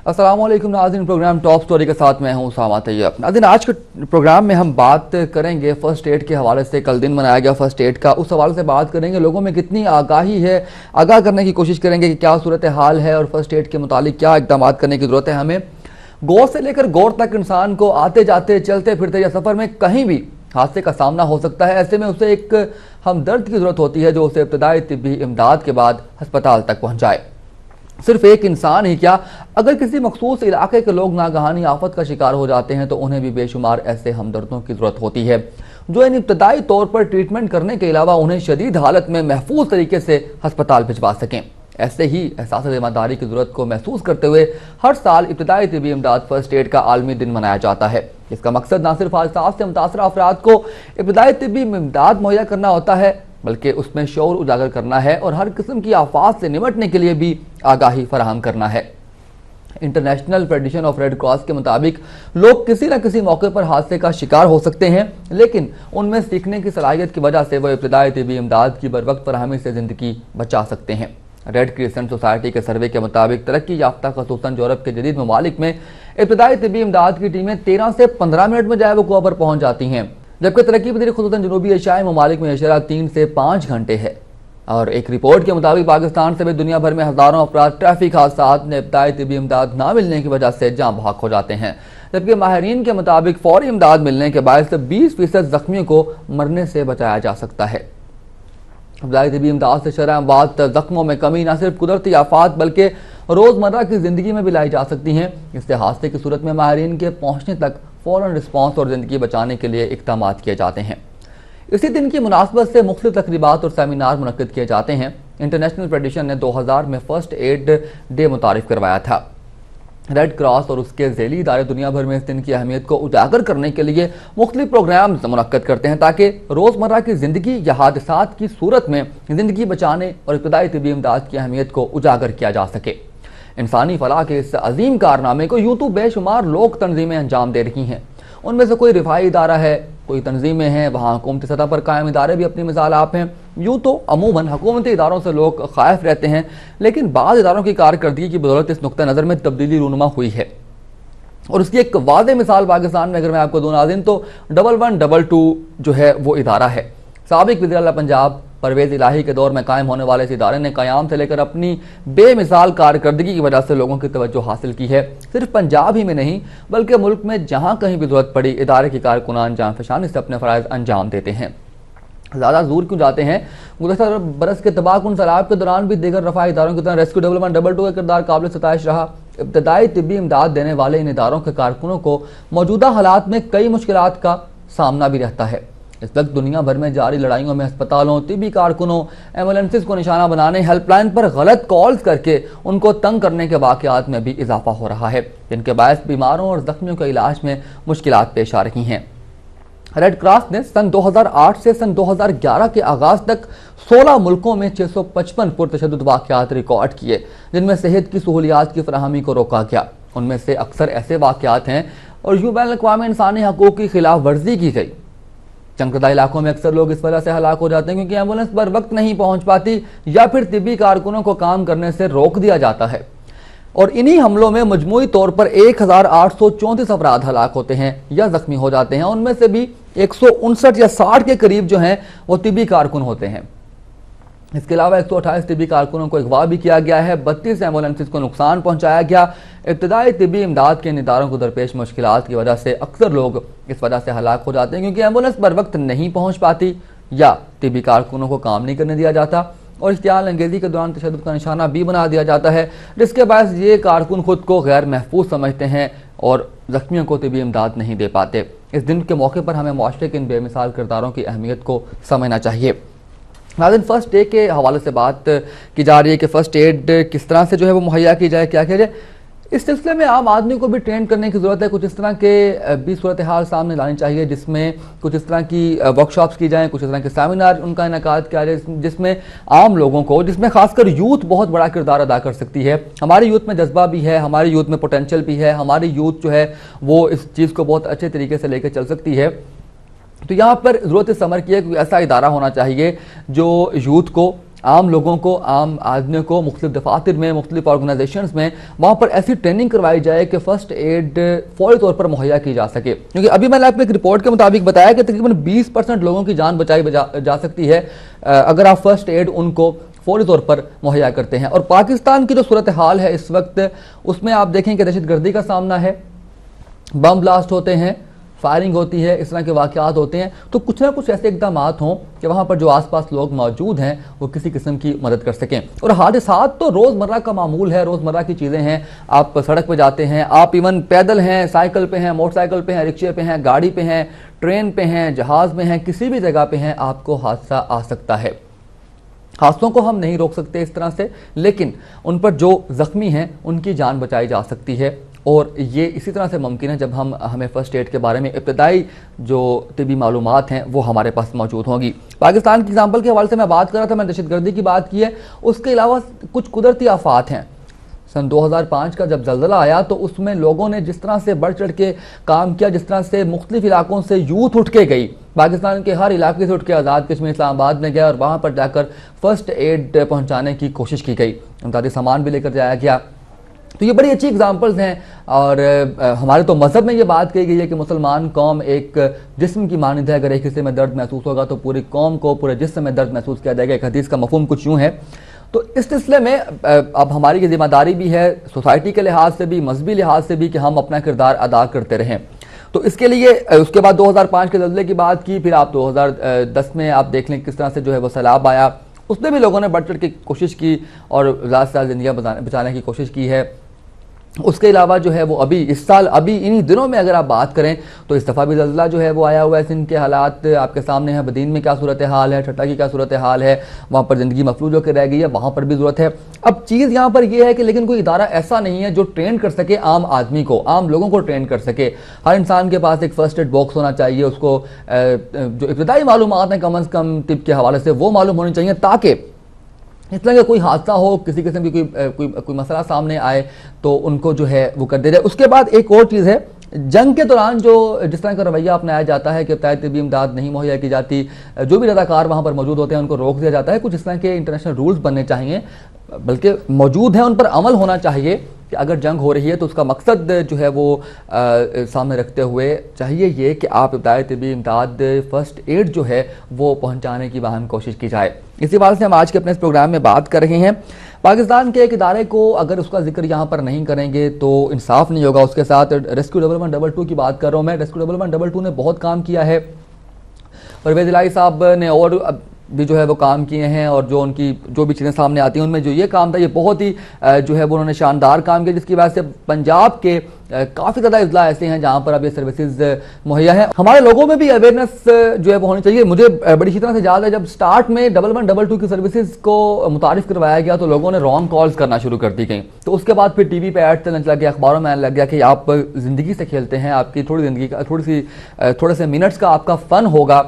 अस्सलाम वालेकुम नाज़रीन, प्रोग्राम टॉप स्टोरी के साथ मैं हूं उसामा तैयब। नाज़रीन, आज के प्रोग्राम में हम बात करेंगे फर्स्ट एड के हवाले से। कल दिन मनाया गया फर्स्ट एड का, उस हवाले से बात करेंगे। लोगों में कितनी आगाही है, आगाह करने की कोशिश करेंगे कि क्या सूरत हाल है और फर्स्ट एड के मुतालिक क्या इक़दाम करने की ज़रूरत है। हमें गौर से लेकर गौर तक इंसान को आते जाते, चलते फिरते या सफ़र में कहीं भी हादसे का सामना हो सकता है। ऐसे में उसे एक हमदर्द की ज़रूरत होती है जो उसे इब्तदाई तिब्बी इमदाद के बाद अस्पताल तक पहुँचाए। सिर्फ एक इंसान ही क्या, अगर किसी मखसूस इलाके के लोग नागहानी आफत का शिकार हो जाते हैं तो उन्हें भी बेशुमार ऐसे हमदर्दों की जरूरत होती है जो इन इब्तदाई तौर पर ट्रीटमेंट करने के अलावा उन्हें शदीद हालत में महफूज तरीके से अस्पताल भिजवा सकें। ऐसे ही एहसास जिम्मेदारी की जरूरत को महसूस करते हुए हर साल इब्तदाई तिब्बी इमदाद फर्स्ट एड का आलमी दिन मनाया जाता है। इसका मकसद न सिर्फ हादसा से मुतासरा अफराद को इब्तदाई तिब्बी इमदाद मुहैया करना होता है, बल्कि उसमें शऊर उजागर करना है और हर किस्म की आफात से निपटने के लिए भी आगाही फराहम करना है। International federation of red cross के मुताबिक लोग किसी न किसी मौके पर हादसे का शिकार हो सकते हैं, लेकिन उनमें सीखने की सलाहियत की वजह से वह इब्तदाई तिब्बी इमदाद की बरवक्त फरहमी से जिंदगी बचा सकते हैं। रेड क्रिसेंट सोसाइटी के सर्वे के मुताबिक तरक्की याफ्ता खसूसन यूरोप के जदीद ममालिक में इब्तदाई तिब्बी इमदाद की टीमें 13 से 15 मिनट में जाए वक़ुआ पर पहुंच जाती हैं, जबकि तरक्की पजीर खुसूसन जनूबी एशियाई ममालिक में इशारा 3 से 5 घंटे है। और एक रिपोर्ट के मुताबिक पाकिस्तान समेत दुनिया भर में हजारों अफराद ट्रैफिक हादसात में इब्तदाई तिब्बी इमदाद ना मिलने की वजह से जाँ बहक हो जाते हैं, जबकि माहिरीन के मुताबिक फौरी इमदाद मिलने के बायस 20% जख्मियों को मरने से बचाया जा सकता है। इब्तदाई तिब्बी इमदाद से शरह अमवात, जख्मों में कमी न सिर्फ कुदरती आफात बल्कि रोजमर्रा की जिंदगी में भी लाई जा सकती हैं। इससे हादसे की सूरत में माहिरीन के पहुंचने तक फौरन रिस्पॉन्स और ज़िंदगी बचाने के लिए इक़दाम किए जाते हैं। इसी दिन की मुनासबत से मुख्तलिफ तकरीबात और सेमिनार मुनक्किद किए जाते हैं। इंटरनेशनल फेडरेशन ने 2000 में फर्स्ट एड डे मुतारिफ करवाया था। रेड क्रॉस और उसके झेली इदारे दुनिया भर में इस दिन की अहमियत को उजागर करने के लिए मुख्तलिफ प्रोग्राम मुनक्किद करते हैं ताकि रोज़मर्रा की ज़िंदगी या हादसात की सूरत में ज़िंदगी बचाने और इब्तदाई तिब्बी इमदाद की अहमियत को उजागर किया जा सके। इंसानी फलाह के इस अजीम कारनामे को यूं तो बेशुमार लोग तंजीमें अंजाम दे रही हैं। उनमें से कोई रिफाई इदारा है, कोई तंजीमें हैं, वहाँ हुकूमती सतह पर कायम इदारे भी अपनी मिसाल आप हैं। यूँ तो अमूमन हुकूमती इदारों से लोग खायफ रहते हैं, लेकिन बाज़ इदारों की कारकर्दगी की बदौलत इस नुक्ता नज़र में तब्दीली रूनुमा हुई है। और उसकी एक वाज़ेह मिसाल पाकिस्तान में अगर मैं आपको दूं नाज़रीन तो 1122 जो है वो इदारा है। साबिक वज़ीर आला पंजाब परवेज़ इलाही के दौर में कायम होने वाले इस इदारे ने क़याम से लेकर अपनी बेमिसाल कारकर्दगी की वजह से लोगों की तवज्जो हासिल की है। सिर्फ पंजाब ही में नहीं बल्कि मुल्क में जहाँ कहीं भी ज़रूरत पड़ी इदारे के कारकुनान जांफशानी से अपने फ़राइज़ अंजाम देते हैं। ज़्यादा दूर क्यों जाते हैं, गुज़श्ता बरस के तबाहकुन सैलाब के दौरान भी दीगर रफ़ाई इदारों की तरह रेस्क्यू 1122 का किरदार काबिल सताइश रहा। इब्तदाई तिब्बी इमदाद देने वाले इन इदारों के कारकुनों को मौजूदा हालात में कई मुश्किलात का सामना भी रहता है। इस वक्त दुनिया भर में जारी लड़ाइयों में अस्पतालों, तिब्बी कारकुनों, एम्बुलेंसेस को निशाना बनाने, हेल्पलाइन पर गलत कॉल्स करके उनको तंग करने के वाक़यात में भी इजाफा हो रहा है, जिनके बायस बीमारों और जख्मियों के इलाज में मुश्किलात पेश आ रही हैं। रेड क्रॉस ने सन 2008 से सन 2011 के आगाज तक 16 मुल्कों में 655 पुरतशद्दुद वाक़यात रिकॉर्ड किए, जिनमें सेहत की सहूलियात की फराहमी को रोका गया। उनमें से अक्सर ऐसे वाक़यात हैं और यूं बैनुल-अक़वामी इंसानी हकूक़ की खिलाफ वर्जी की गई। जंगज़दा इलाकों में अक्सर लोग इस वजह से हलाक हो जाते हैं क्योंकि एम्बुलेंस पर वक्त नहीं पहुंच पाती या फिर तिब्बी कारकुनों को काम करने से रोक दिया जाता है। और इन्हीं हमलों में मजमूई तौर पर 1834 अफराद हलाक होते हैं या जख्मी हो जाते हैं। उनमें से भी 159 या 60 के करीब जो हैं वो तिब्बी कारकुन होते हैं। इसके अलावा 128 तिब्बी कारकुनों को अगवा भी किया गया है, 32 एम्बुलेंसेस को नुकसान पहुंचाया गया। इब्तदाई तिब्बी इमदाद के इदारों को दरपेश मुश्किलात की वजह से अक्सर लोग इस वजह से हलाक हो जाते हैं क्योंकि एम्बुलेंस पर वक्त नहीं पहुंच पाती या तिब्बी कारकुनों को काम नहीं करने दिया जाता और इश्तियाल अंगेज़ी के दौरान तशद्दुद का निशाना भी बना दिया जाता है, जिसके बायस ये कारकुन खुद को गैर महफूज समझते हैं और जख्मियों को तिब्बी इमदाद नहीं दे पाते। इस दिन के मौके पर हमें मुआशरे के इन बेमिसाल किरदारों की अहमियत को समझना चाहिए। नाज़रीन, फर्स्ट डे के हवाले से बात की जा रही है कि फ़र्स्ट एड किस तरह से जो है वो मुहैया की जाए, क्या किया जाए। इस सिलसिले में आम आदमी को भी ट्रेन करने की ज़रूरत है। कुछ इस तरह के भी सूरत हाल सामने लानी चाहिए जिसमें कुछ इस तरह की वर्कशॉप्स की जाएँ, कुछ इस तरह के सेमिनार उनका इनेकाद किया जाए जिसमें आम लोगों को, जिसमें खासकर यूथ बहुत बड़ा किरदार अदा कर सकती है। हमारी यूथ में जज्बा भी है, हमारी यूथ में पोटेंशियल भी है, हमारी यूथ जो है वो इस चीज़ को बहुत अच्छे तरीके से लेकर चल सकती है। तो यहाँ पर ज़रूरत इस समर की है कि ऐसा इदारा होना चाहिए जो यूथ को आम लोगों को, आम आदमियों को मुख्तलिफ दफातर में, मुख्तलिफ ऑर्गेनाइजेशंस में वहाँ पर ऐसी ट्रेनिंग करवाई जाए कि फ़र्स्ट एड फौरी तौर पर मुहैया की जा सके। क्योंकि अभी मैंने आपको एक रिपोर्ट के मुताबिक बताया कि तकरीबन 20% लोगों की जान बचाई जा सकती है अगर आप फर्स्ट एड उनको फौरी तौर पर मुहैया करते हैं। और पाकिस्तान की जो सूरत हाल है इस वक्त, उसमें आप देखें कि दहशतगर्दी का सामना है, बम ब्लास्ट होते हैं, फायरिंग होती है, इस तरह के वाक़यात होते हैं। तो कुछ ना कुछ ऐसे इक़दाम हों कि वहाँ पर जो आसपास लोग मौजूद हैं वो किसी किस्म की मदद कर सकें। और हादसात तो रोज़मर्रा का मामूल है, रोज़मर्रा की चीज़ें हैं। आप सड़क पर जाते हैं, आप इवन पैदल हैं, साइकिल पे हैं, मोटरसाइकिल पे हैं, रिक्शे पे हैं, गाड़ी पे हैं, ट्रेन पे हैं, जहाज़ में हैं, किसी भी जगह पे हैं, आपको हादसा आ सकता है। हादसों को हम नहीं रोक सकते इस तरह से, लेकिन उन पर जो ज़ख्मी हैं उनकी जान बचाई जा सकती है। और ये इसी तरह से मुमकिन है जब हमें फ़र्स्ट एड के बारे में इब्तदाई जो तिबी मालूमात हैं वो हमारे पास मौजूद होंगी। पाकिस्तान की एग्जाम्पल के हवाले से मैं बात कर रहा था, मैं दहशतगर्दी की बात की है, उसके अलावा कुछ कुदरती आफात हैं। सन 2005 का जब ज़लज़ला आया तो उसमें लोगों ने जिस तरह से बढ़ चढ़ के काम किया, जिस तरह से मुख्तलिफ इलाकों से यूथ उठ के गई, पाकिस्तान के हर इलाके से उठ के आज़ाद कश्मीर इस्लामाबाद में गया और वहाँ पर जाकर फ़र्स्ट एड पहुँचाने की कोशिश की गई, इमदादी सामान भी लेकर जाया गया। तो ये बड़ी अच्छी एग्जांपल्स हैं। और हमारे तो मज़हब में ये बात कही गई है कि मुसलमान कौम एक जिस्म की मानद है, अगर एक हिस्से में दर्द महसूस होगा तो पूरी कौम को, पूरे जिस्म में दर्द महसूस किया जाएगा। एक हदीस का मफहूम कुछ यूँ है। तो इस सिलसिले में अब हमारी ये जिम्मेदारी भी है सोसाइटी के लिहाज से भी, मजहबी लिहाज से भी, कि हम अपना किरदार अदा करते रहें। तो इसके लिए उसके बाद 2005 के ज़लज़ले की बात की, फिर आप 2010 में आप देख लें किस तरह से जो है वो सैलाब आया, उसमें भी लोगों ने बढ़ चढ़ की कोशिश की और ज़्यादा से ज़्यादा ज़िंदगियाँ बचाने की कोशिश की है। उसके अलावा जो है वो अभी इस साल, अभी इन्हीं दिनों में अगर आप बात करें तो इस दफ़ा भी ज़लज़ला जो है वो आया हुआ है। सिंध के हालात आपके सामने हैं, बदीन में क्या सूरत हाल है, ठट्टा की क्या सूरत हाल है, वहाँ पर ज़िंदगी मफलूज होकर रह गई है, वहाँ पर भी ज़रूरत है। अब चीज़ यहाँ पर यह है कि लेकिन कोई इदारा ऐसा नहीं है जो ट्रेन कर सके आम आदमी को, आम लोगों को ट्रेन कर सके। हर इंसान के पास एक फ़र्स्ट एड बॉक्स होना चाहिए, उसको जो इब्तदाई मालूमात हैं कम अज़ कम तिब के हवाले से वो मालूम होनी चाहिए, ताकि इस तरह का कोई हादसा हो, किसी किस्म की कोई मसला सामने आए तो उनको जो है वो कर दे जाए। उसके बाद एक और चीज़ है, जंग के दौरान जो जिस तरह का रवैया अपनाया जाता है कि तय तिबी इमदाद नहीं मुहैया की जाती, जो भी रज़ाकार वहाँ पर मौजूद होते हैं उनको रोक दिया जाता है। कुछ इस तरह के इंटरनेशनल रूल्स बनने चाहिए, बल्कि मौजूद हैं, उन पर अमल होना चाहिए कि अगर जंग हो रही है तो उसका मकसद जो है वो सामने रखते हुए चाहिए ये कि आप इब्तदाई तिबी इमदाद फ़र्स्ट एड जो है वो पहुँचाने की वाहन कोशिश की जाए। इसी बात से हम आज के अपने इस प्रोग्राम में बात कर रहे हैं। पाकिस्तान के एक इदारे को अगर उसका जिक्र यहाँ पर नहीं करेंगे तो इंसाफ नहीं होगा उसके साथ। रेस्क्यू 1122 की बात कर रहा हूँ मैं। रेस्क्यू 1122 ने बहुत काम किया है, परवेज़ इलाही साहब ने और भी जो है वो काम किए हैं, और जो उनकी जो भी चीज़ें सामने आती हैं उनमें जो ये काम था ये बहुत ही जो है वो उन्होंने शानदार काम किया, जिसकी वजह से पंजाब के काफ़ी ज़्यादा अजला ऐसे हैं जहाँ पर अब ये सर्विसेज मुहैया है। हमारे लोगों में भी अवेयरनेस जो है वो होनी चाहिए। मुझे बड़ी अच्छी तरह से याद है जब स्टार्ट में 1122 की सर्विसेज को मुतारिफ करवाया गया तो लोगों ने रॉन्ग कॉल्स करना शुरू कर दी गई। तो उसके बाद फिर टीवी पे ऐड चलने लग गया, अखबारों में आने लग गया कि आप ज़िंदगी से खेलते हैं, आपकी थोड़ी ज़िंदगी का थोड़े से मिनट्स का आपका फ़न होगा,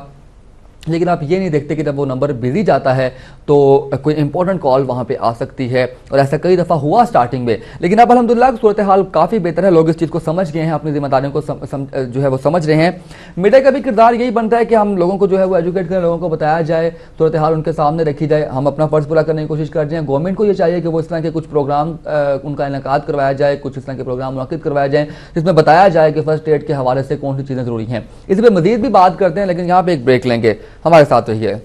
लेकिन आप ये नहीं देखते कि जब वो नंबर बिजी जाता है तो कोई इंपॉर्टेंट कॉल वहाँ पे आ सकती है। और ऐसा कई दफ़ा हुआ स्टार्टिंग में, लेकिन अब अल्हम्दुलिल्लाह सूरत हाल काफ़ी बेहतर है। लोग इस चीज़ को समझ गए हैं, अपनी जिम्मेदारियों को जो है वो समझ रहे हैं। मीडिया का भी किरदार यही बनता है कि हम लोगों को जो है वो एजुकेट करें, लोगों को बताया जाए, सूरत हाल उनके सामने रखी जाए, हम अपना फ़र्ज़ पूरा करने की कोशिश कर जाएँ। गवर्नमेंट को ये चाहिए कि वो इस तरह के कुछ प्रोग्राम उनका इनेकाद करवाया जाए, कुछ इस तरह के प्रोग्राम मुनक़िद करवाए जाएँ जिसमें बताया जाए कि फ़र्स्ट एड के हवाले से कौन सी चीज़ें ज़रूरी हैं। इसी पर मज़ीद भी बात करते हैं, लेकिन यहाँ पर एक ब्रेक लेंगे, हमारे साथ रहिए।